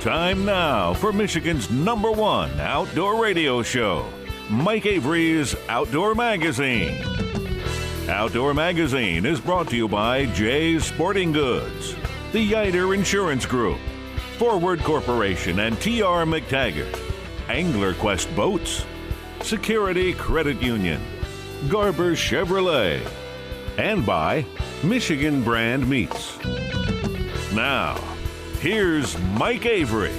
Time now for Michigan's #1 outdoor radio show, Mike Avery's Outdoor Magazine. Outdoor Magazine is brought to you by Jay's Sporting Goods, the Yider Insurance Group, Forward Corporation and T.R. McTaggart, Angler Qwest Boats, Security Credit Union, Garber Chevrolet, and by Michigan Brand Meats. Now, here's Mike Avery.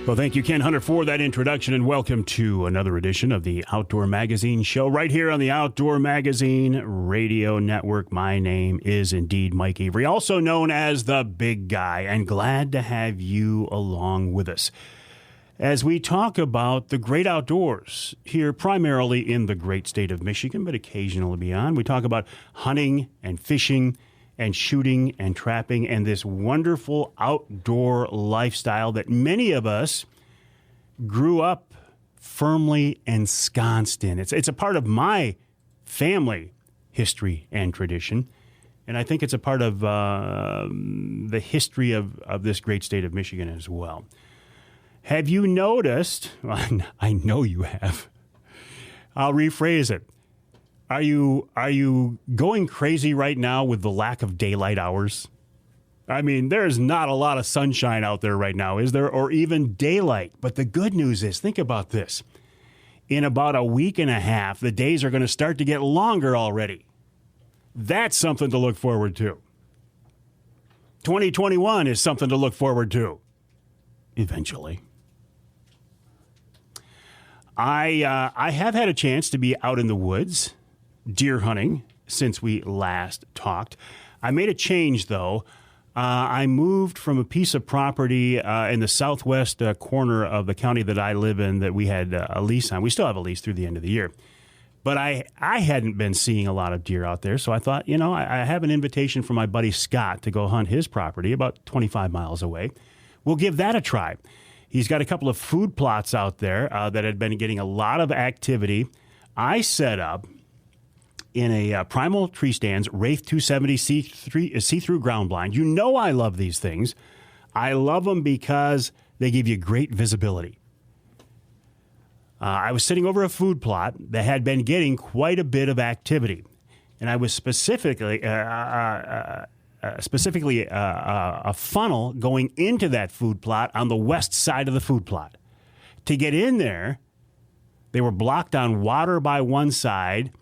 Well, thank you, Ken Hunter, for that introduction, and welcome to another edition of the Outdoor Magazine show right here on the Outdoor Magazine Radio Network. My name is indeed Mike Avery, also known as the Big Guy, and glad to have you along with us as we talk about the great outdoors here, primarily in the great state of Michigan, but occasionally beyond. We talk about hunting and fishing and shooting and trapping and this wonderful outdoor lifestyle that many of us grew up firmly ensconced in. It's a part of my family history and tradition, and I think it's a part of the history of this great state of Michigan as well. Have you noticed, well, I know you have, I'll rephrase it. Are you going crazy right now with the lack of daylight hours? I mean, there's not a lot of sunshine out there right now, is there? Or even daylight. But the good news is, think about this. In about a week and a half, the days are going to start to get longer already. That's something to look forward to. 2021 is something to look forward to. Eventually. I have had a chance to be out in the woods, deer hunting, since we last talked. I made a change, though. I moved from a piece of property in the southwest corner of the county that I live in that we had a lease on. We still have a lease through the end of the year. But I hadn't been seeing a lot of deer out there, so I thought, I have an invitation from my buddy Scott to go hunt his property about 25 miles away. We'll give that a try. He's got a couple of food plots out there that had been getting a lot of activity. I set up in a Primal Tree Stands Wraith 270 see-through ground blind. You know I love these things. I love them because they give you great visibility. I was sitting over a food plot that had been getting quite a bit of activity, and I was specifically a funnel going into that food plot on the west side of the food plot. To get in there, they were blocked on water by one side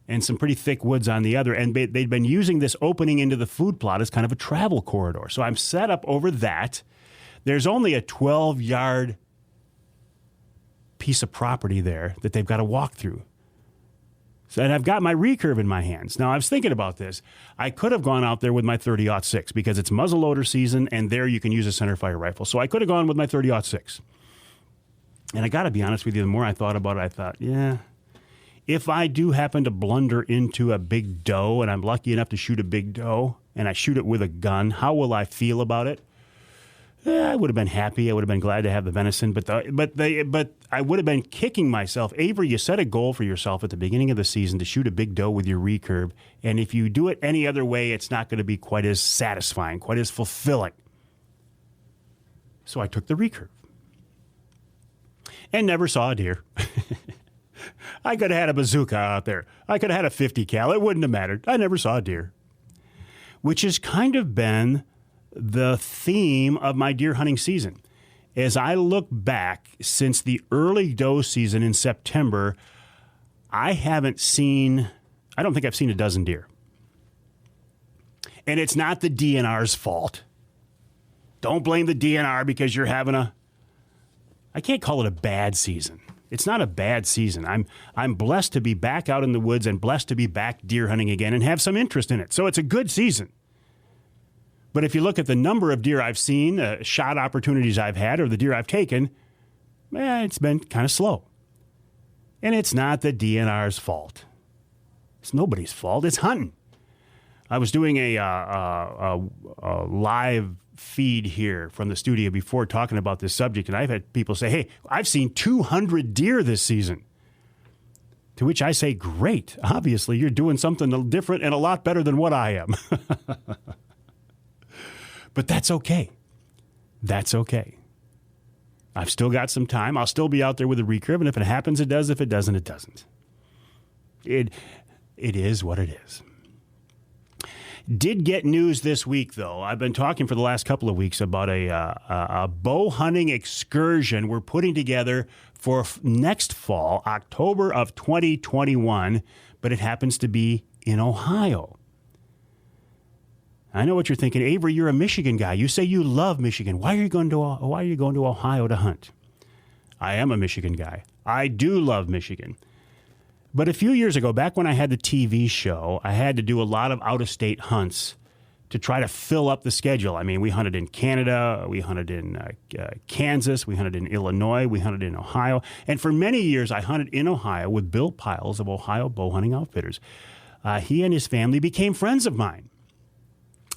and some pretty thick woods on the other, and they'd been using this opening into the food plot as kind of a travel corridor. So I'm set up over that. There's only a 12-yard piece of property there that they've got to walk through. So, and I've got my recurve in my hands. Now, I was thinking about this. I could have gone out there with my 30-06 because it's muzzleloader season, and there you can use a centerfire rifle. So I could have gone with my 30-06. And I got to be honest with you, the more I thought about it, I thought, if I do happen to blunder into a big doe, and I'm lucky enough to shoot a big doe, and I shoot it with a gun, how will I feel about it? I would have been happy. I would have been glad to have the venison, but I would have been kicking myself. Avery, you set a goal for yourself at the beginning of the season to shoot a big doe with your recurve, and if you do it any other way, it's not going to be quite as satisfying, quite as fulfilling. So I took the recurve and never saw a deer. I could have had a bazooka out there. I could have had a 50 cal. It wouldn't have mattered. I never saw a deer, which has kind of been the theme of my deer hunting season. As I look back since the early doe season in September, I don't think I've seen a dozen deer. And it's not the DNR's fault. Don't blame the DNR because you're having I can't call it a bad season. It's not a bad season. I'm blessed to be back out in the woods and blessed to be back deer hunting again and have some interest in it. So it's a good season. But if you look at the number of deer I've seen, shot opportunities I've had, or the deer I've taken, it's been kind of slow. And it's not the DNR's fault. It's nobody's fault. It's hunting. I was doing a live feed here from the studio before talking about this subject, and I've had people say, hey, I've seen 200 deer this season. To which I say, great. Obviously, you're doing something different and a lot better than what I am. But that's okay. That's okay. I've still got some time. I'll still be out there with a recurve, and if it happens, it does. If it doesn't, it doesn't. It is what it is. Did get news this week, though. I've been talking for the last couple of weeks about a bow hunting excursion we're putting together for next fall, October of 2021, but it happens to be in Ohio. I know what you're thinking. Avery, you're a Michigan guy. You say you love Michigan. Why are you going to Ohio to hunt? I am a Michigan guy. I do love Michigan. But a few years ago, back when I had the TV show, I had to do a lot of out-of-state hunts to try to fill up the schedule. I mean, we hunted in Canada, we hunted in Kansas, we hunted in Illinois, we hunted in Ohio. And for many years, I hunted in Ohio with Bill Piles of Ohio Bow Hunting Outfitters. He and his family became friends of mine.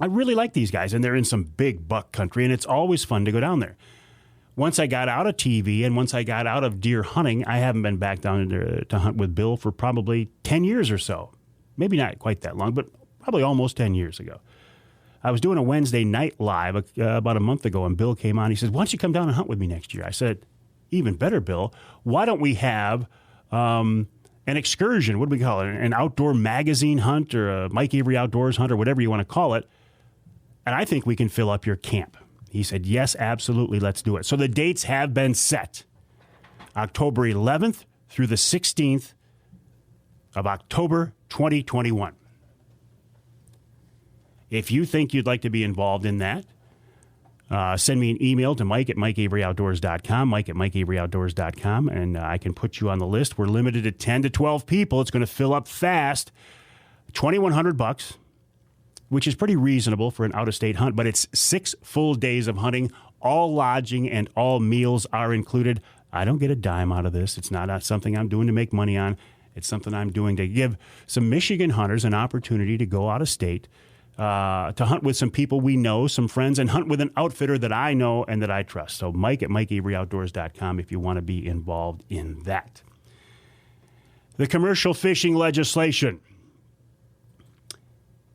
I really like these guys, and they're in some big buck country, and it's always fun to go down there. Once I got out of TV and once I got out of deer hunting, I haven't been back down to hunt with Bill for probably 10 years or so. Maybe not quite that long, but probably almost 10 years ago. I was doing a Wednesday night live about a month ago, and Bill came on. He says, why don't you come down and hunt with me next year? I said, even better, Bill. Why don't we have an excursion? What do we call it? An outdoor magazine hunt or a Mike Avery Outdoors hunt or whatever you want to call it. And I think we can fill up your camp. He said, yes, absolutely, let's do it. So the dates have been set. October 11th through the 16th of October 2021. If you think you'd like to be involved in that, send me an email to mike@mikeaveryoutdoors.com, mike@mikeaveryoutdoors.com, and I can put you on the list. We're limited to 10 to 12 people. It's going to fill up fast. $2,100. Which is pretty reasonable for an out-of-state hunt, but it's 6 full days of hunting. All lodging and all meals are included. I don't get a dime out of this. It's not something I'm doing to make money on. It's something I'm doing to give some Michigan hunters an opportunity to go out of state, to hunt with some people we know, some friends, and hunt with an outfitter that I know and that I trust. So mike@mikeaveryoutdoors.com if you want to be involved in that. The commercial fishing legislation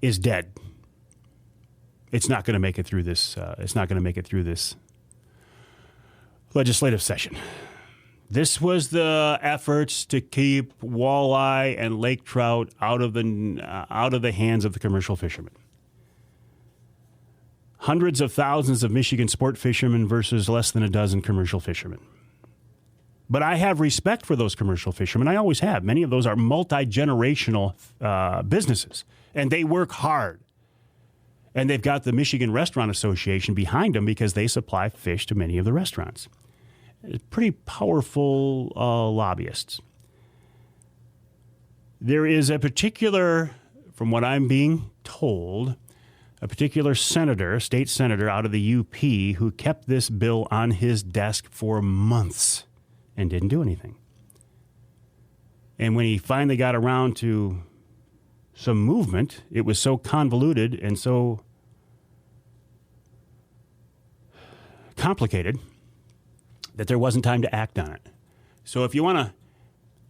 is dead. It's not going to make it through this. It's not going to make it through this legislative session. This was the efforts to keep walleye and lake trout out of the hands of the commercial fishermen. Hundreds of thousands of Michigan sport fishermen versus less than a dozen commercial fishermen. But I have respect for those commercial fishermen. I always have. Many of those are multi-generational businesses, and they work hard. And they've got the Michigan Restaurant Association behind them because they supply fish to many of the restaurants. Pretty powerful lobbyists. There is a particular, from what I'm being told, a particular senator, state senator out of the UP, who kept this bill on his desk for months and didn't do anything. And when he finally got around to some movement, it was so convoluted and so complicated that there wasn't time to act on it. So if you want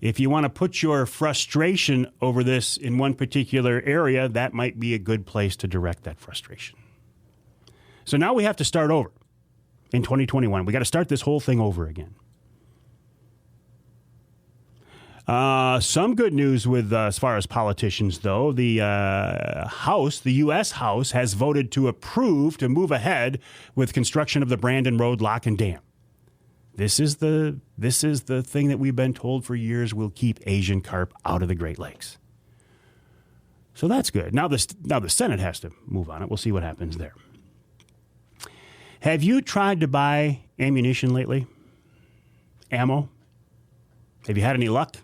to put your frustration over this in one particular area, that might be a good place to direct that frustration. So now we have to start over in 2021. We got to start this whole thing over again. Some good news with as far as politicians, though. The House, the U.S. House, has voted to approve to move ahead with construction of the Brandon Road Lock and Dam. This is the thing that we've been told for years will keep Asian carp out of the Great Lakes. So that's good. Now the Senate has to move on it. We'll see what happens there. Have you tried to buy ammunition lately? Ammo? Have you had any luck?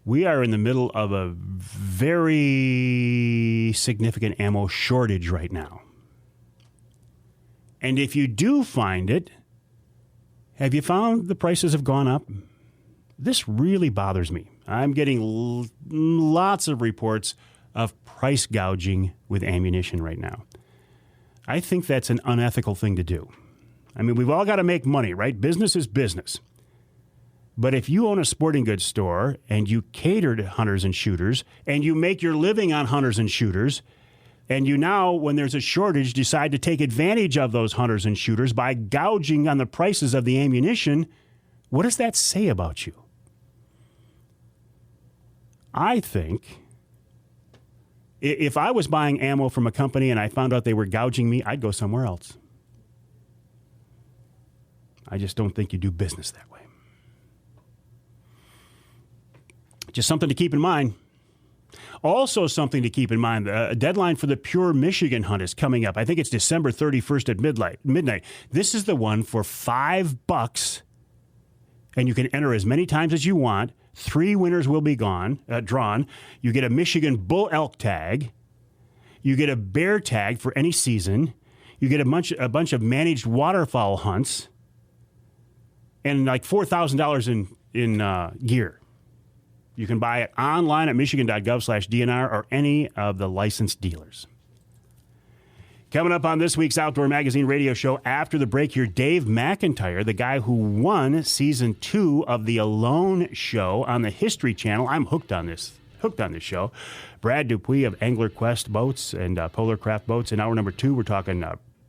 We are in the middle of a very significant ammo shortage right now. And if you do find it, have you found the prices have gone up? This really bothers me. I'm getting lots of reports of price gouging with ammunition right now. I think that's an unethical thing to do. I mean, we've all got to make money, right? Business is business. But if you own a sporting goods store and you cater to hunters and shooters and you make your living on hunters and shooters, and you now, when there's a shortage, decide to take advantage of those hunters and shooters by gouging on the prices of the ammunition, what does that say about you? I think if I was buying ammo from a company and I found out they were gouging me, I'd go somewhere else. I just don't think you do business that way. Just something to keep in mind. Also something to keep in mind, a deadline for the Pure Michigan hunt is coming up. I think it's December 31st at midnight. This is the one for $5, and you can enter as many times as you want. 3 winners will be drawn. You get a Michigan bull elk tag. You get a bear tag for any season. You get a bunch of managed waterfowl hunts, and like $4,000 in gear. You can buy it online at michigan.gov/DNR or any of the licensed dealers. Coming up on this week's Outdoor Magazine radio show after the break here, Dave McIntyre, the guy who won Season 2 of the Alone show on the History Channel. I'm hooked on this show. Brad Dupuie of Angler Qwest boats and Polar Kraft boats. In hour number 2, we're talking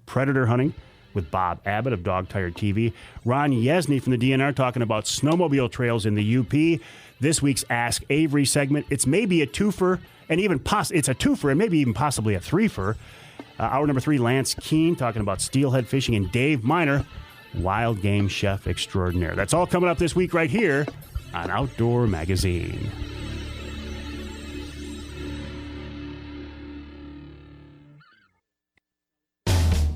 predator hunting with Bob Abbott of Dog Tired TV. Ron Yesney from the DNR talking about snowmobile trails in the UP. This week's Ask Avery segment, it's maybe a twofer, and even it's a twofer, and maybe even possibly a threefer. Hour number 3, Lance Keene talking about steelhead fishing, and Dave Miner, wild game chef extraordinaire. That's all coming up this week right here on Outdoor Magazine.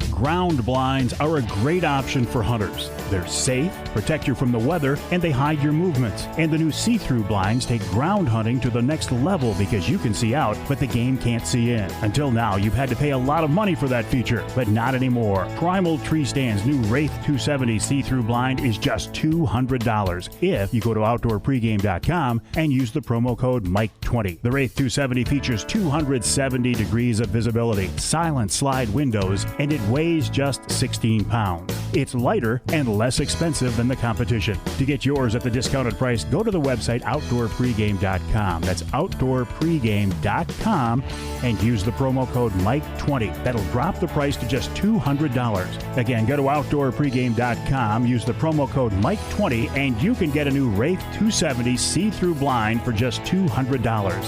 Ground blinds are a great option for hunters. They're safe, protect you from the weather, and they hide your movements. And the new see-through blinds take ground hunting to the next level because you can see out, but the game can't see in. Until now, you've had to pay a lot of money for that feature, but not anymore. Primal Tree Stand's new Wraith 270 see-through blind is just $200 if you go to outdoorpregame.com and use the promo code Mike20. The Wraith 270 features 270 degrees of visibility, silent slide windows, and it weighs just 16 pounds. It's lighter and less expensive than the competition. To get yours at the discounted price, go to the website outdoorpregame.com. That's outdoorpregame.com and use the promo code Mike20. That'll drop the price to just $200. Again, go to outdoorpregame.com, use the promo code Mike20, and you can get a new Wraith 270 see-through blind for just $200.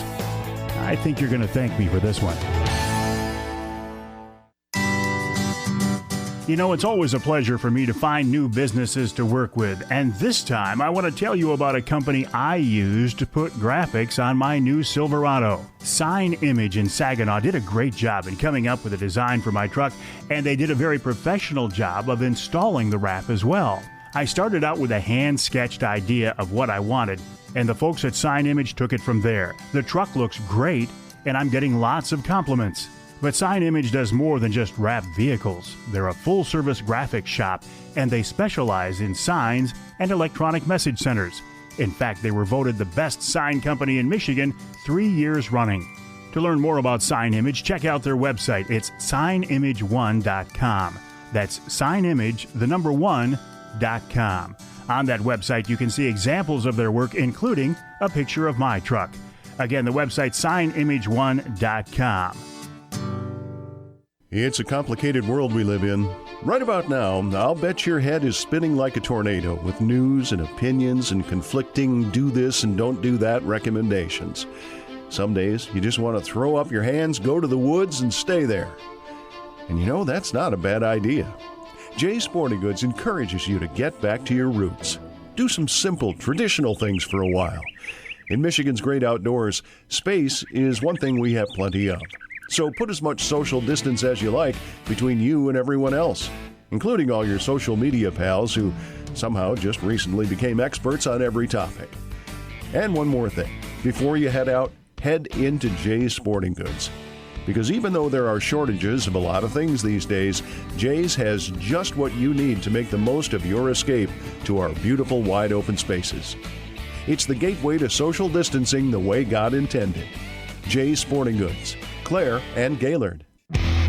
I think you're going to thank me for this one. You know, it's always a pleasure for me to find new businesses to work with, and this time I want to tell you about a company I used to put graphics on my new Silverado. Sign Image in Saginaw did a great job in coming up with a design for my truck, and they did a very professional job of installing the wrap as well. I started out with a hand-sketched idea of what I wanted, and the folks at Sign Image took it from there. The truck looks great, and I'm getting lots of compliments. But Sign Image does more than just wrap vehicles. They're a full-service graphics shop, and they specialize in signs and electronic message centers. In fact, they were voted the best sign company in Michigan 3 years running. To learn more about Sign Image, check out their website. It's signimage1.com. That's signimage1.com. On that website, you can see examples of their work, including a picture of my truck. Again, the website signimage1.com. It's a complicated world we live in. Right about now, I'll bet your head is spinning like a tornado with news and opinions and conflicting do this and don't do that recommendations. Some days, you just want to throw up your hands, go to the woods, and stay there. And you know, that's not a bad idea. Jay's Sporting Goods encourages you to get back to your roots. Do some simple, traditional things for a while. In Michigan's great outdoors, space is one thing we have plenty of. So put as much social distance as you like between you and everyone else, including all your social media pals who somehow just recently became experts on every topic. And one more thing. Before you head out, head into Jay's Sporting Goods. Because even though there are shortages of a lot of things these days, Jay's has just what you need to make the most of your escape to our beautiful wide open spaces. It's the gateway to social distancing the way God intended. Jay's Sporting Goods, Clare and Gaylord.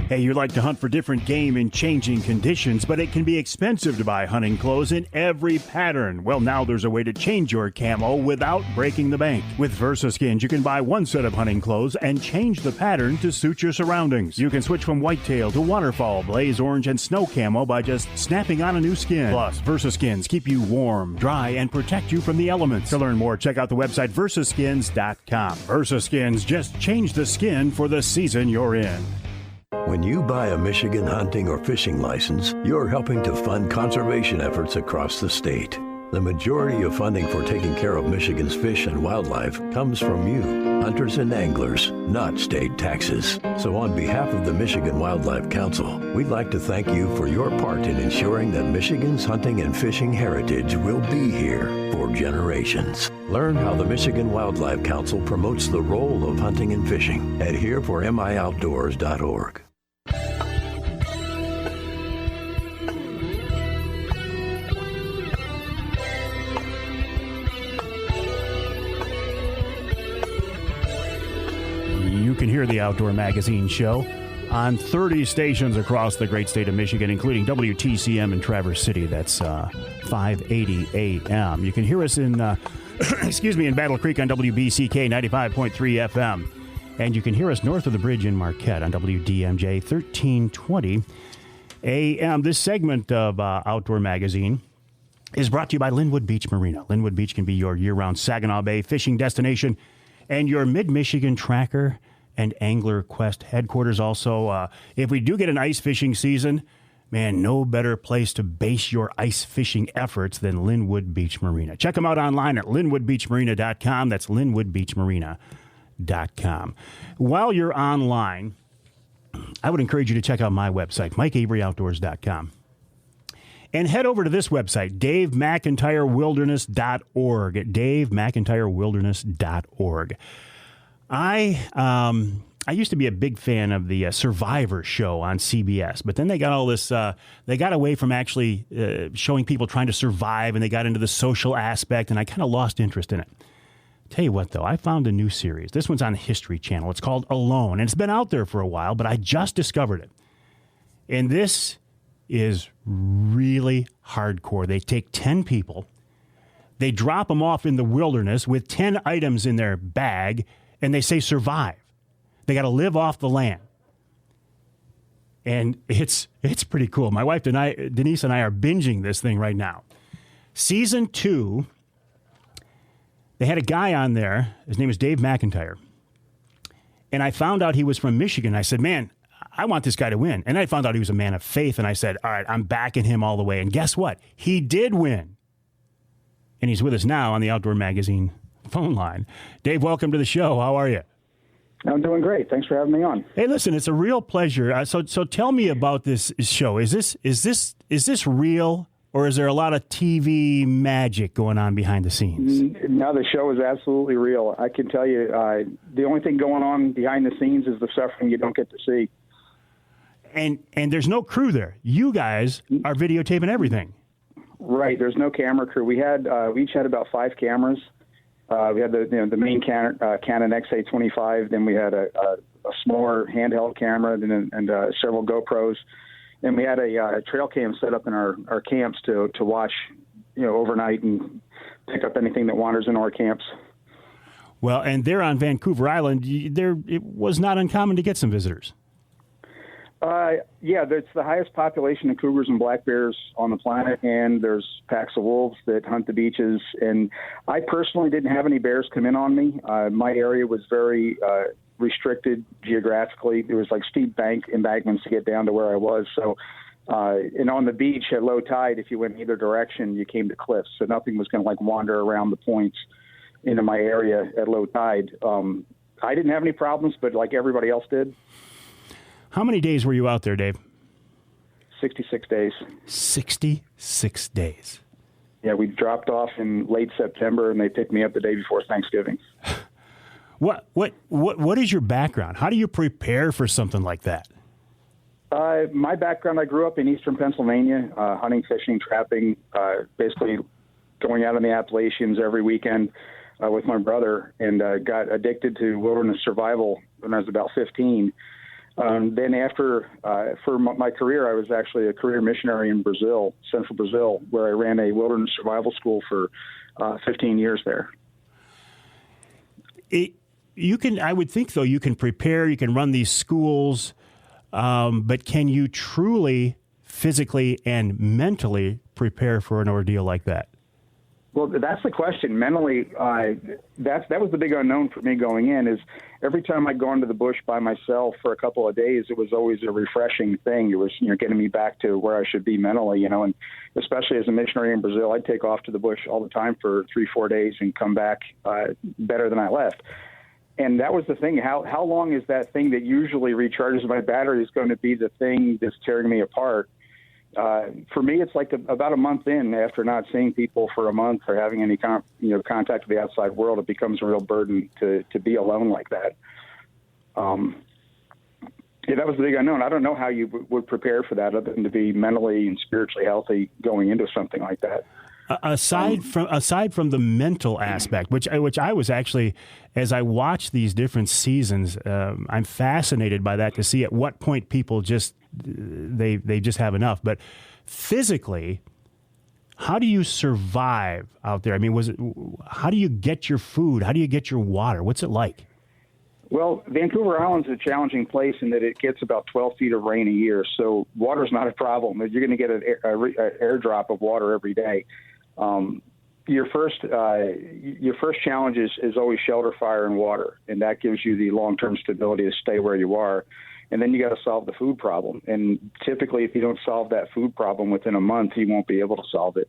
Hey, you like to hunt for different game in changing conditions, but it can be expensive to buy hunting clothes in every pattern. Well, now there's a way to change your camo without breaking the bank. With VersaSkins, you can buy one set of hunting clothes and change the pattern to suit your surroundings. You can switch from whitetail to waterfall, blaze orange, and snow camo by just snapping on a new skin. Plus, VersaSkins keep you warm, dry, and protect you from the elements. To learn more, check out the website versaskins.com. VersaSkins, just change the skin for the season you're in. When you buy a Michigan hunting or fishing license, you're helping to fund conservation efforts across the state. The majority of funding for taking care of Michigan's fish and wildlife comes from you, hunters and anglers, not state taxes. So on behalf of the Michigan Wildlife Council, we'd like to thank you for your part in ensuring that Michigan's hunting and fishing heritage will be here for generations. Learn how the Michigan Wildlife Council promotes the role of hunting and fishing at hereformioutdoors.org. You can hear the Outdoor Magazine show on 30 stations across the great state of Michigan, including WTCM in Traverse City. That's 580 AM. You can hear us in, in Battle Creek on WBCK 95.3 FM. And you can hear us north of the bridge in Marquette on WDMJ 1320 AM. This segment of Outdoor Magazine is brought to you by Linwood Beach Marina. Linwood Beach can be your year-round Saginaw Bay fishing destination and your Mid-Michigan tracker and angler Qwest headquarters. Also, if we do get an ice fishing season, man, no better place to base your ice fishing efforts than Linwood Beach Marina. Check them out online at linwoodbeachmarina.com. That's linwoodbeachmarina.com. While you're online, I would encourage you to check out my website, mikeaveryoutdoors.com. And head over to this website, DaveMcIntyreWilderness.org, at DaveMcIntyreWilderness.org. I used to be a big fan of the Survivor show on CBS, but then they got all this, they got away from actually showing people trying to survive, and they got into the social aspect, and I kind of lost interest in it. Tell you what, though, I found a new series. This one's on the History Channel. It's called Alone, and it's been out there for a while, but I just discovered it. And this is really hardcore. They take 10 people, they drop them off in the wilderness with 10 items in their bag, and they say survive. They got to live off the land. And it's pretty cool. My wife, Denise, and I are binging this thing right now. Season 2, they had a guy on there. His name is Dave McIntyre. And I found out he was from Michigan. I said, man, I want this guy to win. And I found out he was a man of faith. And I said, all right, I'm backing him all the way. And guess what? He did win. And he's with us now on the Outdoor Magazine phone line. Dave, welcome to the show. How are you? I'm doing great. Thanks for having me on. Hey, listen, it's a real pleasure. So tell me about this show. Is this real, or is there a lot of TV magic going on behind the scenes? No, the show is absolutely real. I can tell you, the only thing going on behind the scenes is the suffering you don't get to see. And there's no crew there. You guys are videotaping everything. Right. There's no camera crew. We each had about 5 cameras. We had the main Canon XA25. Then we had a smaller handheld camera and several GoPros. And we had a trail cam set up in our camps to watch, overnight and pick up anything that wanders into our camps. Well, and there on Vancouver Island, it was not uncommon to get some visitors. Yeah, it's the highest population of cougars and black bears on the planet, and there's packs of wolves that hunt the beaches. And I personally didn't have any bears come in on me. My area was very restricted geographically. There was like steep embankments to get down to where I was. So, and on the beach at low tide, if you went either direction, you came to cliffs. So nothing was going to wander around the points into my area at low tide. I didn't have any problems, but like everybody else did. How many days were you out there, Dave? 66 days. 66 days. Yeah, we dropped off in late September, and they picked me up the day before Thanksgiving. What is your background? How do you prepare for something like that? My background, I grew up in eastern Pennsylvania, hunting, fishing, trapping, basically going out in the Appalachians every weekend with my brother, and got addicted to wilderness survival when I was about 15. Then after, for my career, I was actually a career missionary in Brazil, central Brazil, where I ran a wilderness survival school for 15 years there. I would think, though, you can prepare, you can run these schools, but can you truly physically and mentally prepare for an ordeal like that? Well, that's the question. Mentally, that was the big unknown for me going in. Is every time I'd go into the bush by myself for a couple of days, it was always a refreshing thing. It was getting me back to where I should be mentally, and especially as a missionary in Brazil, I'd take off to the bush all the time for 3-4 days and come back better than I left. And that was the thing. How long is that thing that usually recharges my battery is going to be the thing that's tearing me apart? For me, it's like about a month in, after not seeing people for a month or having any contact with the outside world, it becomes a real burden to be alone like that. That was the big unknown. I don't know how you would prepare for that other than to be mentally and spiritually healthy going into something like that. Aside from the mental aspect, which I was actually, as I watch these different seasons, I'm fascinated by that to see at what point people just they just have enough. But physically, how do you survive out there? I mean, how do you get your food? How do you get your water? What's it like? Well, Vancouver Island is a challenging place in that it gets about 12 feet of rain a year, so water's not a problem. You're going to get an airdrop of water every day. Your first challenge is always shelter, fire, and water, and that gives you the long-term stability to stay where you are. And then you got to solve the food problem. And typically, if you don't solve that food problem within a month, you won't be able to solve it.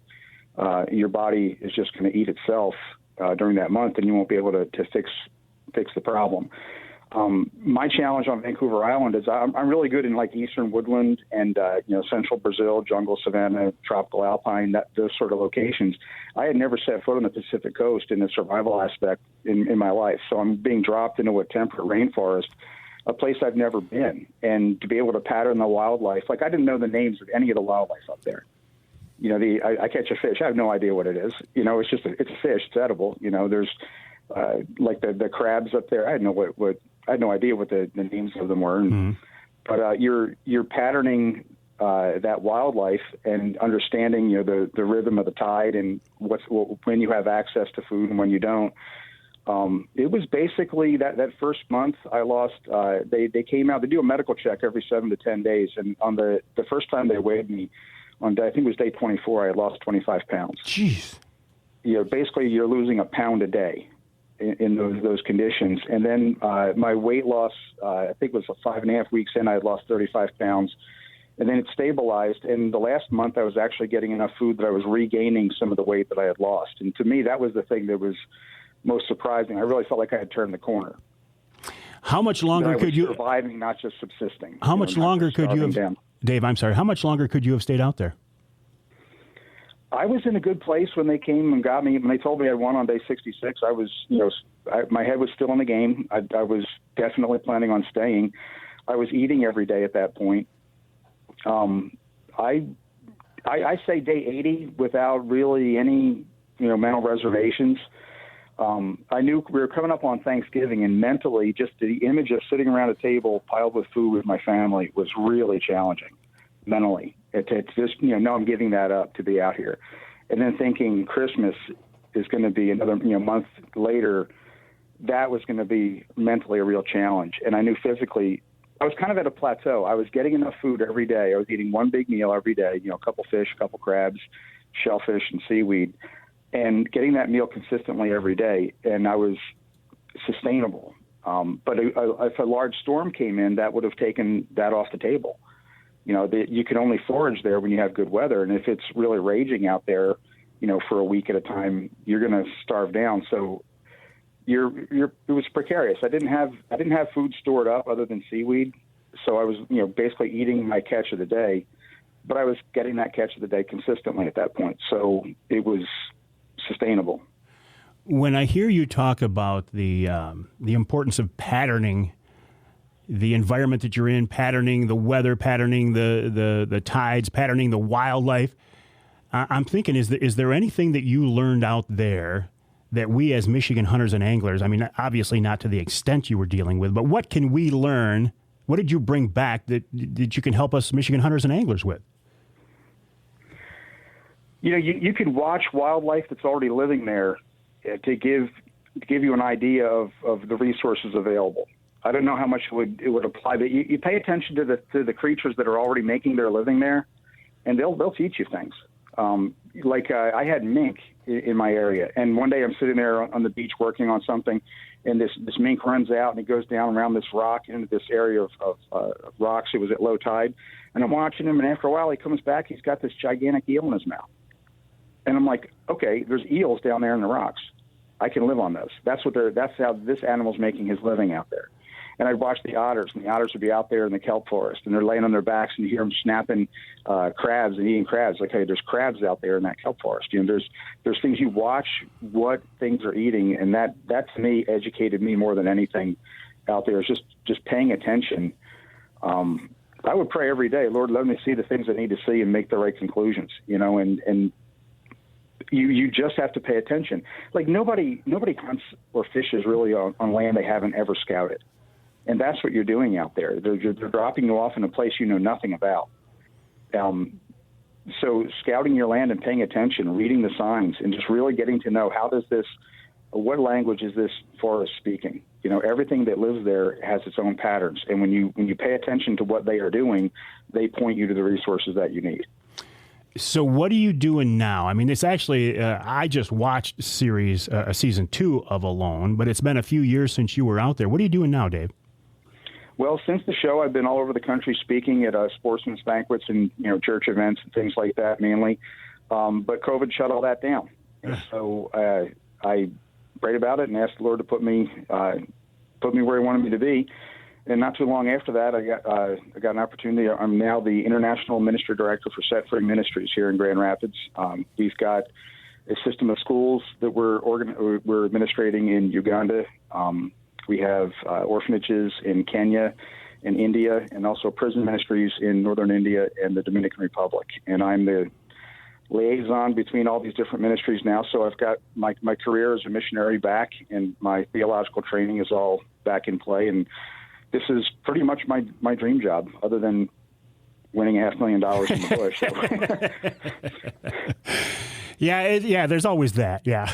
Your body is just going to eat itself during that month, and you won't be able to fix the problem. My challenge on Vancouver Island is I'm really good in like eastern woodland and central Brazil, jungle, savanna, tropical alpine, those sort of locations. I had never set foot on the Pacific coast in the survival aspect in my life. So I'm being dropped into a temperate rainforest, a place I've never been, and to be able to pattern the wildlife. Like, I didn't know the names of any of the wildlife up there. I catch a fish. I have no idea what it is. It's just it's a fish. It's edible. There's like the crabs up there. I had no idea what the names of them were. But you're patterning that wildlife and understanding the rhythm of the tide and when you have access to food and when you don't. It was basically that first month I lost. They came out. They do a medical check every 7 to 10 days, and on the first time they weighed me, I think it was day 24, I had lost 25 pounds. Jeez. Basically you're losing a pound a day in those conditions. And then my weight loss, I think it was 5.5 weeks in, I had lost 35 pounds. And then it stabilized. And the last month I was actually getting enough food that I was regaining some of the weight that I had lost. And to me, that was the thing that was most surprising. I really felt like I had turned the corner. How much longer could you surviving, not just subsisting? How much longer could you have, down. Dave? I'm sorry. How much longer could you have stayed out there? I was in a good place when they came and got me. When they told me I won on day 66, I was, my head was still in the game. I was definitely planning on staying. I was eating every day at that point. I say day 80 without really any, mental reservations. I knew we were coming up on Thanksgiving, and mentally, just the image of sitting around a table piled with food with my family was really challenging mentally. It's just, no, I'm giving that up to be out here. And then thinking Christmas is going to be another, month later, that was going to be mentally a real challenge. And I knew physically, I was kind of at a plateau. I was getting enough food every day. I was eating one big meal every day, a couple fish, a couple crabs, shellfish, and seaweed, and getting that meal consistently every day. And I was sustainable. But if a large storm came in, that would have taken that off the table. You can only forage there when you have good weather. And if it's really raging out there, for a week at a time, you're going to starve down. So it was precarious. I didn't have food stored up other than seaweed. So I was, basically eating my catch of the day, but I was getting that catch of the day consistently at that point. So it was sustainable. When I hear you talk about the importance of patterning the environment that you're in, patterning the weather, patterning the tides, patterning the wildlife, I'm thinking, is there anything that you learned out there that we as Michigan hunters and anglers, I mean, obviously not to the extent you were dealing with, but what can we learn What did you bring back that you can help us Michigan hunters and anglers with? You can watch wildlife that's already living there to give you an idea of the resources available. I don't know how much it would apply, but you pay attention to the creatures that are already making their living there, and they'll teach you things. I had mink in my area, and one day I'm sitting there on the beach working on something, and this mink runs out and it goes down around this rock into this area of rocks. It was at low tide, and I'm watching him, and after a while he comes back. He's got this gigantic eel in his mouth, and I'm like, okay, there's eels down there in the rocks. I can live on those. That's how this animal's making his living out there. And I'd watch the otters, and the otters would be out there in the kelp forest, and they're laying on their backs, and you hear them snapping crabs and eating crabs. Like, hey, there's crabs out there in that kelp forest. There's things you watch what things are eating, and that to me educated me more than anything out there. Is just paying attention. I would pray every day, Lord, let me see the things I need to see and make the right conclusions. And you just have to pay attention. Like nobody hunts or fishes really on land they haven't ever scouted. And that's what you're doing out there. They're dropping you off in a place you know nothing about. So scouting your land and paying attention, reading the signs, and just really getting to know what language is this forest speaking? Everything that lives there has its own patterns. And when you pay attention to what they are doing, they point you to the resources that you need. So what are you doing now? I mean, it's actually, I just watched season 2 of Alone, but it's been a few years since you were out there. What are you doing now, Dave? Well, since the show, I've been all over the country speaking at sportsmen's banquets and church events and things like that mainly. But COVID shut all that down, and so I prayed about it and asked the Lord to put me where He wanted me to be. And not too long after that, I got an opportunity. I'm now the international ministry director for Set Free Ministries here in Grand Rapids. We've got a system of schools that we're administrating in Uganda. We have orphanages in Kenya and India, and also prison ministries in northern India and the Dominican Republic. And I'm the liaison between all these different ministries now. So I've got my career as a missionary back, and my theological training is all back in play. And this is pretty much my dream job, other than winning $500,000 in the bush. Yeah, there's always that. Yeah.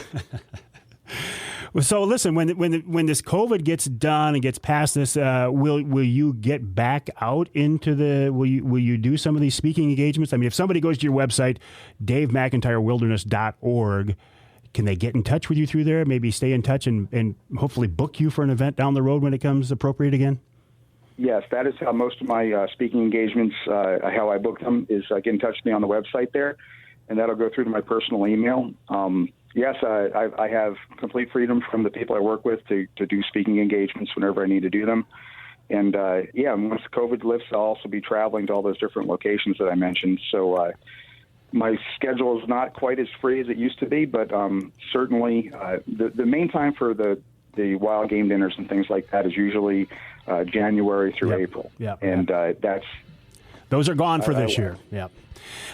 So listen, when this COVID gets done and gets past this, will you get back out into will you do some of these speaking engagements? I mean, if somebody goes to your website, DaveMcIntyreWilderness.org, can they get in touch with you through there? Maybe stay in touch and hopefully book you for an event down the road when it comes appropriate again? Yes, that is how most of my speaking engagements, how I book them, is get in touch with me on the website there, and that'll go through to my personal email. Yes, I have complete freedom from the people I work with to do speaking engagements whenever I need to do them. And, once COVID lifts, I'll also be traveling to all those different locations that I mentioned. So my schedule is not quite as free as it used to be, but certainly the main time for the wild game dinners and things like that is usually January through April. Yeah. And those are gone for this year. Yeah.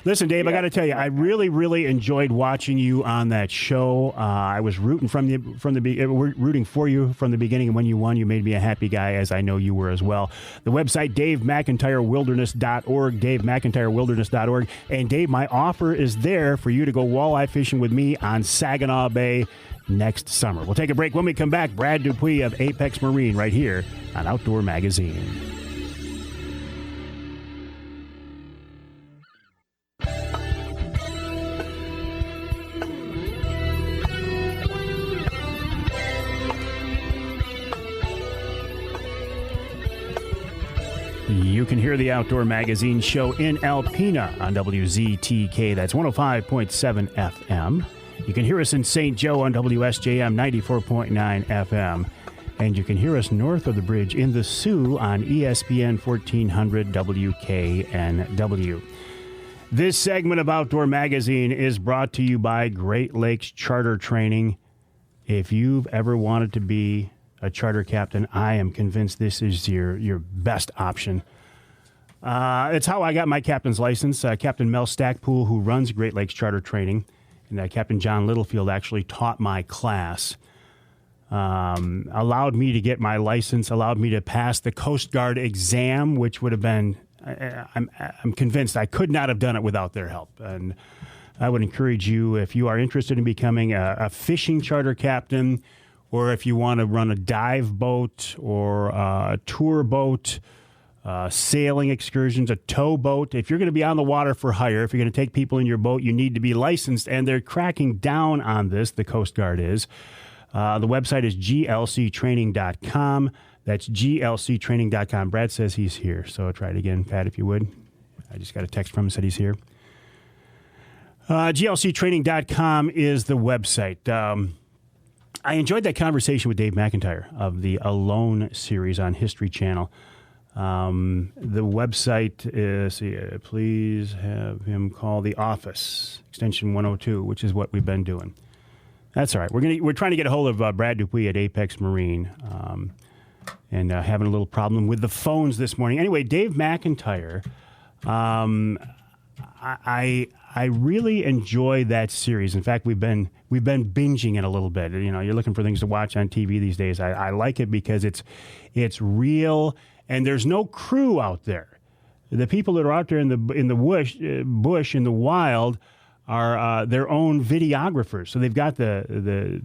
Listen, Dave, I got to tell you, I really, really enjoyed watching you on that show. I was rooting rooting for you from the beginning, and when you won, you made me a happy guy, as I know you were as well. The website, DaveMcIntyreWilderness.org, DaveMcIntyreWilderness.org. And Dave, my offer is there for you to go walleye fishing with me on Saginaw Bay next summer. We'll take a break. When we come back, Brad Dupuie of Apex Marine right here on Outdoor Magazine. You can hear the Outdoor Magazine show in Alpena on WZTK. That's 105.7 FM. You can hear us in St. Joe on WSJM 94.9 FM. And you can hear us north of the bridge in the Sioux on ESPN 1400 WKNW. This segment of Outdoor Magazine is brought to you by Great Lakes Charter Training. If you've ever wanted to be a charter captain, I am convinced this is your best option. It's how I got my captain's license. Captain Mel Stackpool, who runs Great Lakes Charter Training, and Captain John Littlefield actually taught my class. allowed me to get my license, allowed me to pass the Coast Guard exam, which would have been, I'm convinced I could not have done it without their help. And I would encourage you, if you are interested in becoming a fishing charter captain, or if you want to run a dive boat or a tour boat, sailing excursions, a tow boat. If you're going to be on the water for hire, if you're going to take people in your boat, you need to be licensed, and they're cracking down on this, the Coast Guard is. The website is glctraining.com. That's glctraining.com. Brad says he's here, so try it again, Pat, if you would. I just got a text from him, said he's here. glctraining.com is the website. I enjoyed that conversation with Dave McIntyre of the Alone series on History Channel. The website is, please have him call the office, extension 102, which is what we've been doing. That's all right. We're trying to get a hold of Brad Dupuie at Apex Marine, and having a little problem with the phones this morning. Anyway, Dave McIntyre, I really enjoy that series. In fact, we've been binging it a little bit. You know, you're looking for things to watch on TV these days. I like it because it's real, and there's no crew out there. The people that are out there in the bush in the wild are their own videographers. So they've got the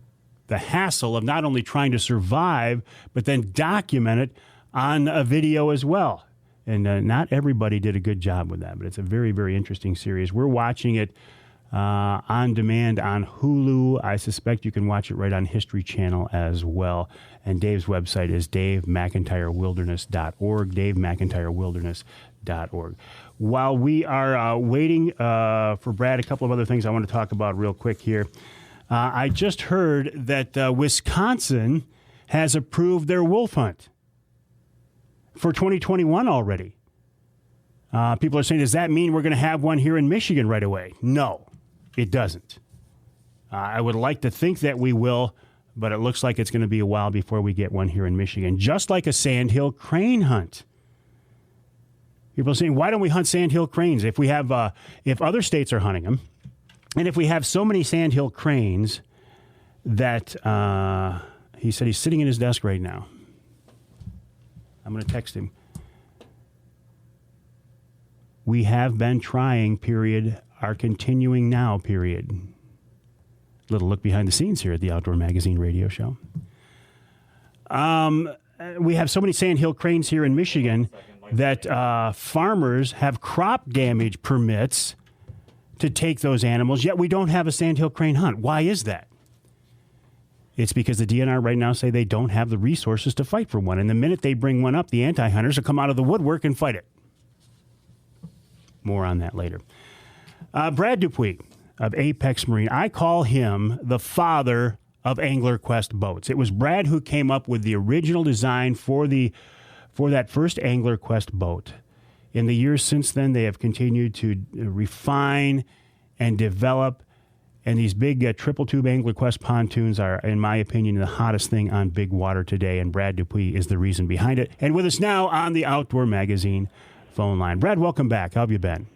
hassle of not only trying to survive, but then document it on a video as well. And not everybody did a good job with that, but it's a very, very interesting series. We're watching it on demand on Hulu. I suspect you can watch it right on History Channel as well. And Dave's website is davemcintyrewilderness.org, davemcintyrewilderness.org. While we are waiting for Brad, a couple of other things I want to talk about real quick here. I just heard that Wisconsin has approved their wolf hunt for 2021 already. People are saying, does that mean we're going to have one here in Michigan right away? No, it doesn't. I would like to think that we will, but it looks like it's going to be a while before we get one here in Michigan, just like a sandhill crane hunt. People are saying, why don't we hunt sandhill cranes? If we have, if other states are hunting them, and if we have so many sandhill cranes that he said he's sitting in his desk right now. I'm going to text him. We have been trying, period, are continuing now, period. Little look behind the scenes here at the Outdoor Magazine radio show. We have so many sandhill cranes here in Michigan that farmers have crop damage permits to take those animals, yet we don't have a sandhill crane hunt. Why is that? It's because the DNR right now say they don't have the resources to fight for one. And the minute they bring one up, the anti-hunters will come out of the woodwork and fight it. More on that later. Brad Dupuie of Apex Marine. I call him the father of Angler Qwest boats. It was Brad who came up with the original design for that first Angler Qwest boat. In the years since then, they have continued to refine and develop. And these big triple tube Angler Qwest pontoons are, in my opinion, the hottest thing on big water today. And Brad Dupuie is the reason behind it. And with us now on the Outdoor Magazine phone line. Brad, welcome back. How have you been?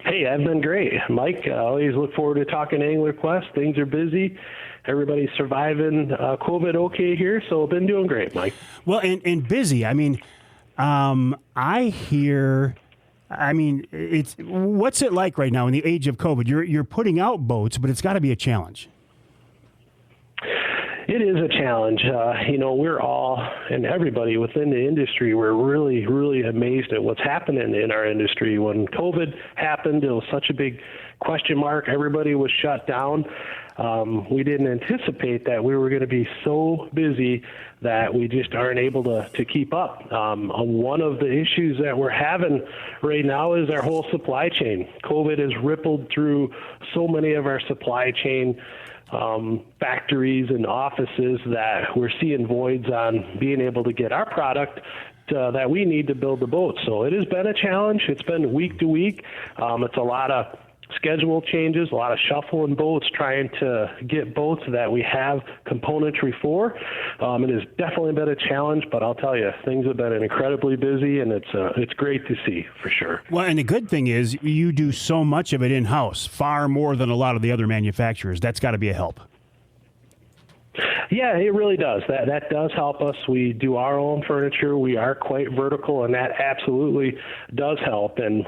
Hey, I've been great, Mike. I always look forward to talking Angler Qwest. Things are busy. Everybody's surviving COVID okay here, so I've been doing great, Mike. Well, and busy. I mean, I hear... I mean, what's it like right now in the age of COVID? You're putting out boats, but it's got to be a challenge. It is a challenge. We're all, and everybody within the industry, we're really, really amazed at what's happening in our industry. When COVID happened, it was such a big question mark. Everybody was shut down. We didn't anticipate that we were going to be so busy that we just aren't able to keep up. One of the issues that we're having right now is our whole supply chain. COVID has rippled through so many of our supply chain factories and offices that we're seeing voids on being able to get our product that we need to build the boat. So it has been a challenge. It's been week to week. It's a lot of schedule changes, a lot of shuffling boats, trying to get boats that we have componentry for. It has definitely been a challenge, but I'll tell you, things have been incredibly busy, and it's great to see, for sure. Well, and the good thing is you do so much of it in-house, far more than a lot of the other manufacturers. That's got to be a help. Yeah, it really does. That does help us. We do our own furniture. We are quite vertical, and that absolutely does help. And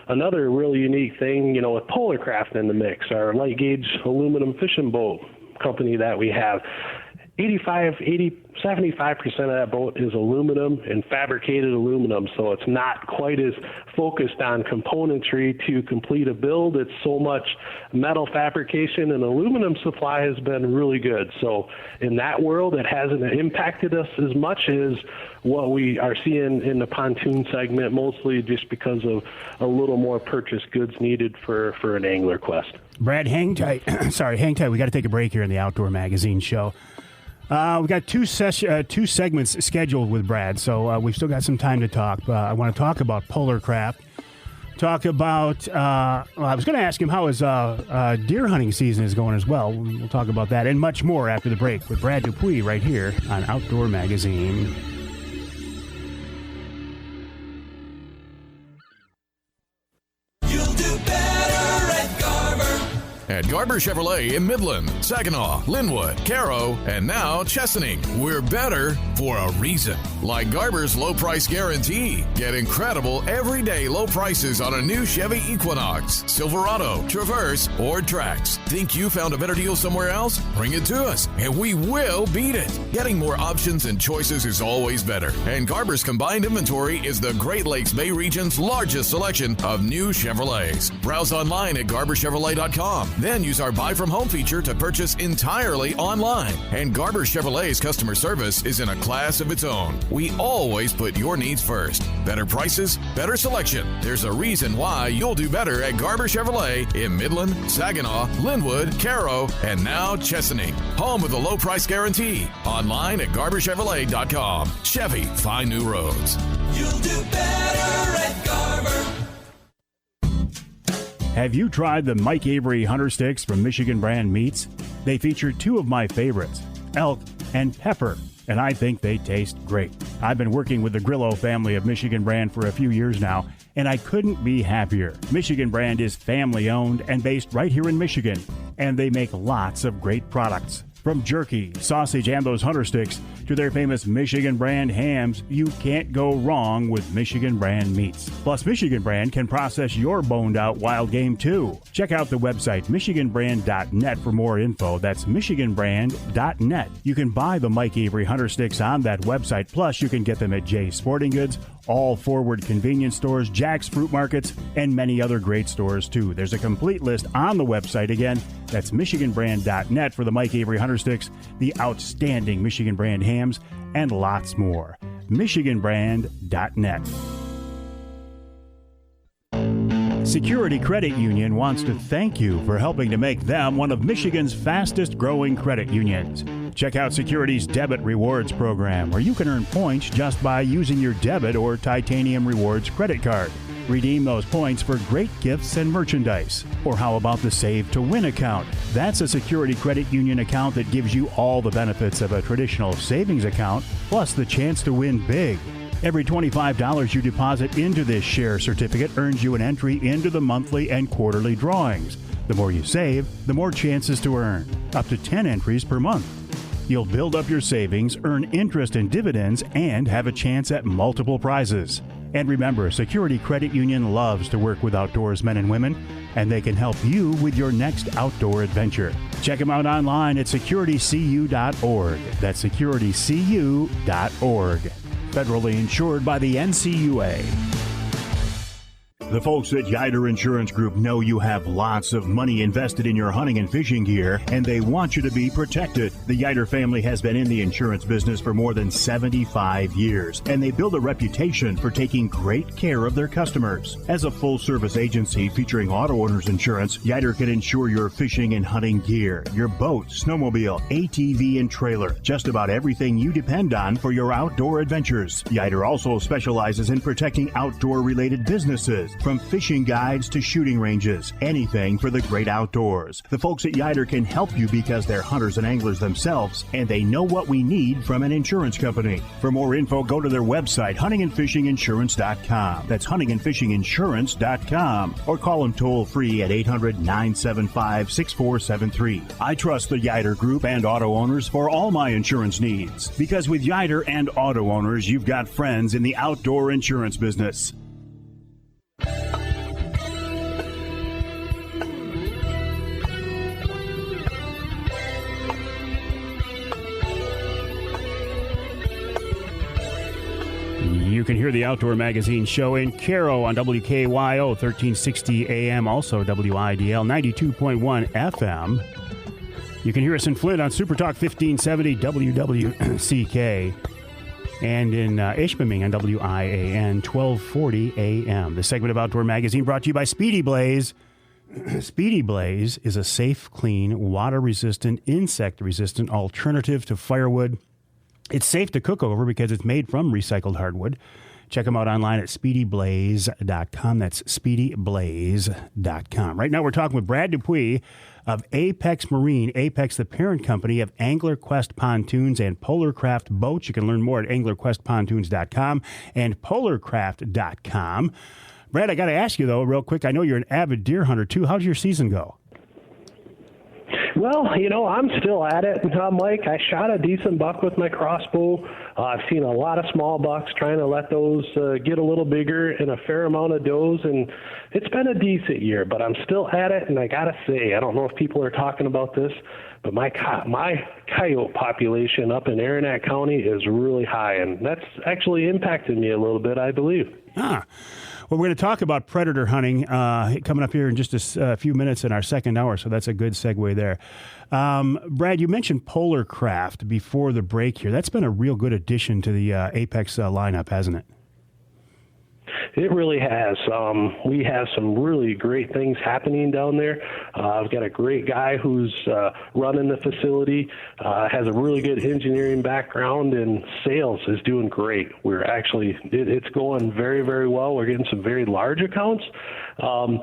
another really unique thing, with Polar Kraft in the mix, our light gauge aluminum fishing boat company that we have, 75% of that boat is aluminum and fabricated aluminum, so it's not quite as focused on componentry to complete a build. It's so much metal fabrication, and aluminum supply has been really good. So in that world, it hasn't impacted us as much as what we are seeing in the pontoon segment, mostly just because of a little more purchased goods needed for an angler Qwest. Brad, hang tight. Hang tight. We got to take a break here in the Outdoor Magazine show. We've got two segments scheduled with Brad, so we've still got some time to talk. I want to talk about Polar Kraft. Talk about, I was going to ask him how his deer hunting season is going as well. We'll talk about that and much more after the break with Brad Dupuie right here on Outdoor Magazine. At Garber Chevrolet in Midland, Saginaw, Linwood, Caro, and now Chesaning. We're better for a reason. Like Garber's low price guarantee. Get incredible everyday low prices on a new Chevy Equinox, Silverado, Traverse, or Trax. Think you found a better deal somewhere else? Bring it to us, and we will beat it. Getting more options and choices is always better. And Garber's combined inventory is the Great Lakes Bay region's largest selection of new Chevrolets. Browse online at GarberChevrolet.com. Then use our Buy From Home feature to purchase entirely online. And Garber Chevrolet's customer service is in a class of its own. We always put your needs first. Better prices, better selection. There's a reason why you'll do better at Garber Chevrolet in Midland, Saginaw, Linwood, Caro, and now Chesaning. Home with a low price guarantee. Online at GarberChevrolet.com. Chevy, find new roads. You'll do better at Garber. Have you tried the Mike Avery Hunter Sticks from Michigan Brand Meats? They feature two of my favorites, elk and pepper, and I think they taste great. I've been working with the Grillo family of Michigan Brand for a few years now, and I couldn't be happier. Michigan Brand is family-owned and based right here in Michigan, and they make lots of great products. From jerky, sausage, and those hunter sticks to their famous Michigan Brand hams, you can't go wrong with Michigan Brand meats. Plus, Michigan Brand can process your boned-out wild game, too. Check out the website, MichiganBrand.net, for more info. That's MichiganBrand.net. You can buy the Mike Avery Hunter Sticks on that website. Plus, you can get them at Jay's Sporting Goods, all Forward convenience stores, Jack's Fruit Markets, and many other great stores, too. There's a complete list on the website. Again, that's MichiganBrand.net for the Mike Avery Hunter Sticks, the outstanding Michigan Brand hams, and lots more. MichiganBrand.net. Security Credit Union wants to thank you for helping to make them one of Michigan's fastest growing credit unions. Check out Security's Debit Rewards program, where you can earn points just by using your debit or Titanium Rewards credit card. Redeem those points for great gifts and merchandise. Or how about the Save to Win account? That's a Security Credit Union account that gives you all the benefits of a traditional savings account, plus the chance to win big. Every $25 you deposit into this share certificate earns you an entry into the monthly and quarterly drawings. The more you save, the more chances to earn. Up to 10 entries per month. You'll build up your savings, earn interest and dividends, and have a chance at multiple prizes. And remember, Security Credit Union loves to work with outdoorsmen and women, and they can help you with your next outdoor adventure. Check them out online at securitycu.org. That's securitycu.org. Federally insured by the NCUA. The folks at Yider Insurance Group know you have lots of money invested in your hunting and fishing gear, and they want you to be protected. The Yider family has been in the insurance business for more than 75 years, and they build a reputation for taking great care of their customers. As a full-service agency featuring auto owners insurance, Yider can insure your fishing and hunting gear, your boat, snowmobile, ATV, and trailer, just about everything you depend on for your outdoor adventures. Yider also specializes in protecting outdoor-related businesses. From fishing guides to shooting ranges, anything for the great outdoors. The folks at Yider can help you because they're hunters and anglers themselves, and they know what we need from an insurance company. For more info, go to their website, huntingandfishinginsurance.com. That's huntingandfishinginsurance.com. Or call them toll-free at 800-975-6473. I trust the Yider Group and auto owners for all my insurance needs. Because with Yider and auto owners, you've got friends in the outdoor insurance business. You can hear the Outdoor Magazine show in Caro on WKYO 1360 AM, also WIDL 92.1 FM. You can hear us in Flint on Super Talk 1570 WWCK and in Ishpeming on WIAN 1240 AM. The segment of Outdoor Magazine brought to you by Speedy Blaze. Speedy Blaze is a safe, clean, water-resistant, insect-resistant alternative to firewood. It's safe to cook over because it's made from recycled hardwood. Check them out online at speedyblaze.com. That's speedyblaze.com. Right now we're talking with Brad Dupuie of Apex Marine. Apex, the parent company of Qwest Pontoons and Kraft boats. You can learn more at anglerquestpontoons.com and polarcraft.com. Brad, I got to ask you, though, real quick. I know you're an avid deer hunter, too. How'd your season go? Well, I'm still at it, Mike. I shot a decent buck with my crossbow. I've seen a lot of small bucks, trying to let those get a little bigger, and a fair amount of does, and it's been a decent year, but I'm still at it, and I got to say, I don't know if people are talking about this, but my coyote population up in Aranac County is really high, and that's actually impacted me a little bit, I believe. Well, we're going to talk about predator hunting coming up here in just a few minutes in our second hour, so that's a good segue there. Brad, you mentioned Polarcraft before the break here. That's been a real good addition to the Apex lineup, hasn't it? It really has. We have some really great things happening down there. I've got a great guy who's running the facility, has a really good engineering background, and sales is doing great. It's going very, very well. We're getting some very large accounts, and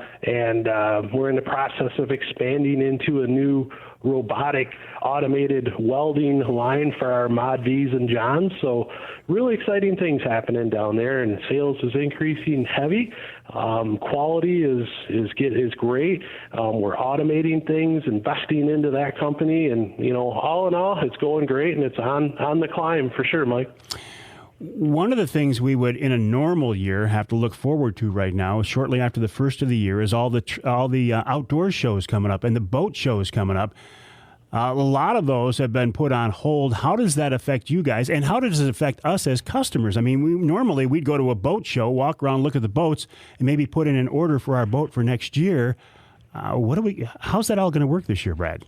we're in the process of expanding into a new robotic automated welding line for our Mod Vs and Johns. So really exciting things happening down there, and sales is increasing heavy. Quality is great. We're automating things, investing into that company, and all in all, it's going great, and it's on the climb for sure, Mike. One of the things we would, in a normal year, have to look forward to right now, shortly after the first of the year, is all the outdoor shows coming up and the boat shows coming up. A lot of those have been put on hold. How does that affect you guys, and how does it affect us as customers? I mean, we'd go to a boat show, walk around, look at the boats, and maybe put in an order for our boat for next year. How's that all going to work this year, Brad?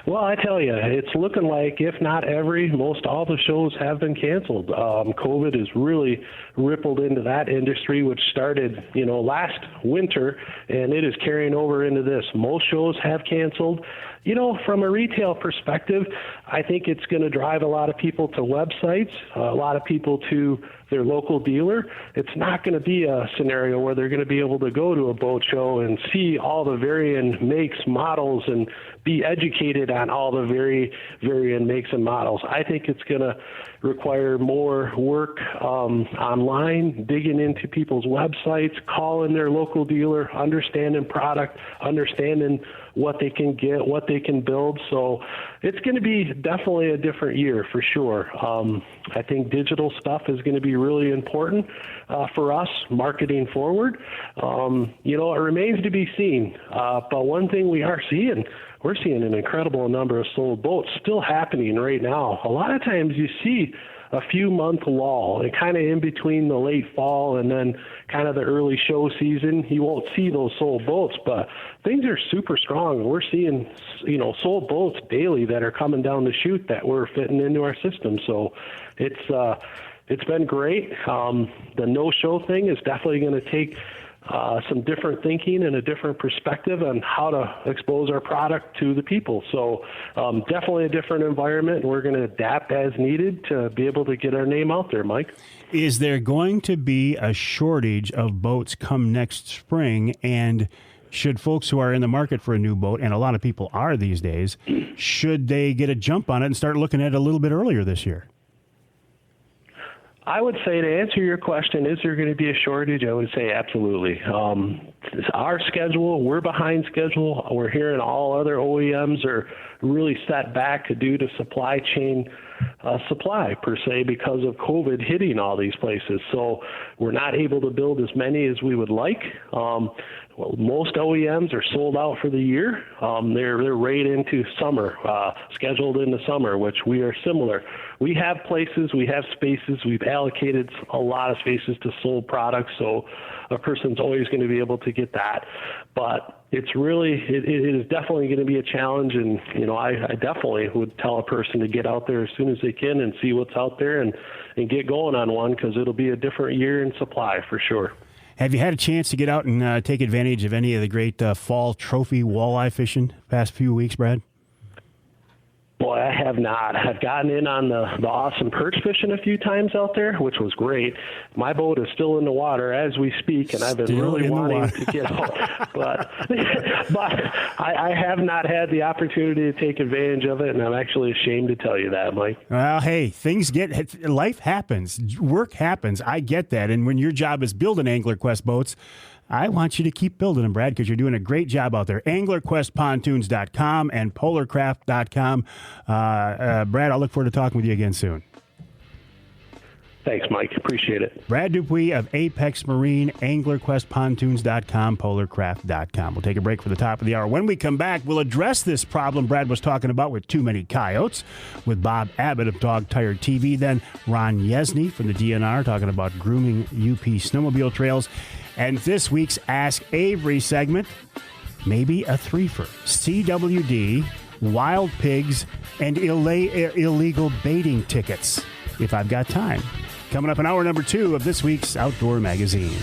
Well, I tell you, it's looking like, if not most all the shows have been canceled. COVID has really rippled into that industry, which started, last winter, and it is carrying over into this. Most shows have canceled. From a retail perspective, I think it's going to drive a lot of people to websites, a lot of people to their local dealer. It's not going to be a scenario where they're going to be able to go to a boat show and see all the varying makes, models, and be educated on all the varying makes and models. I think it's going to require more work online, digging into people's websites, calling their local dealer, understanding product, understanding what they can get, what they can build. So it's going to be definitely a different year for sure. I think digital stuff is going to be really important for us marketing forward. It remains to be seen. But one thing we're seeing an incredible number of sold boats still happening right now. A lot of times you see a few month lull, and kind of in between the late fall and then kind of the early show season, you won't see those sold boats, but things are super strong. We're seeing, sold boats daily that are coming down the chute that we're fitting into our system. So it's been great. The no-show thing is definitely going to take some different thinking and a different perspective on how to expose our product to the people. So definitely a different environment, and we're going to adapt as needed to be able to get our name out there, Mike. Is there going to be a shortage of boats come next spring? And should folks who are in the market for a new boat, and a lot of people are these days, should they get a jump on it and start looking at it a little bit earlier this year? I would say, to answer your question, is there going to be a shortage? I would say absolutely. Our schedule, we're behind schedule. We're hearing all other OEMs are really set back due to supply chain supply, per se, because of COVID hitting all these places. So we're not able to build as many as we would like. Well, most OEMs are sold out for the year. They're right into summer, scheduled into summer, which we are similar. We have places, we have spaces, we've allocated a lot of spaces to sold products, so a person's always going to be able to get that. But it's really, it is definitely going to be a challenge, and I definitely would tell a person to get out there as soon as they can and see what's out there and get going on one, because it'll be a different year in supply for sure. Have you had a chance to get out and take advantage of any of the great fall trophy walleye fishing past few weeks, Brad? Boy, I have not. I've gotten in on the awesome perch fishing a few times out there, which was great. My boat is still in the water as we speak, and I've been really wanting to get out. But I have not had the opportunity to take advantage of it, and I'm actually ashamed to tell you that, Mike. Well, hey, life happens. Work happens. I get that. And when your job is building Angler Qwest boats, I want you to keep building them, Brad, because you're doing a great job out there. AnglerQuestPontoons.com and PolarCraft.com. Brad, I'll look forward to talking with you again soon. Thanks, Mike. Appreciate it. Brad Dupuie of Apex Marine, AnglerQuestPontoons.com, PolarCraft.com. We'll take a break for the top of the hour. When we come back, we'll address this problem Brad was talking about with too many coyotes with Bob Abbott of Dog Tired TV. Then Ron Yesney from the DNR talking about grooming UP snowmobile trails. And this week's Ask Avery segment, maybe a threefer. CWD, wild pigs, and illegal baiting tickets, if I've got time. Coming up in hour number 2 of this week's Outdoor Magazine.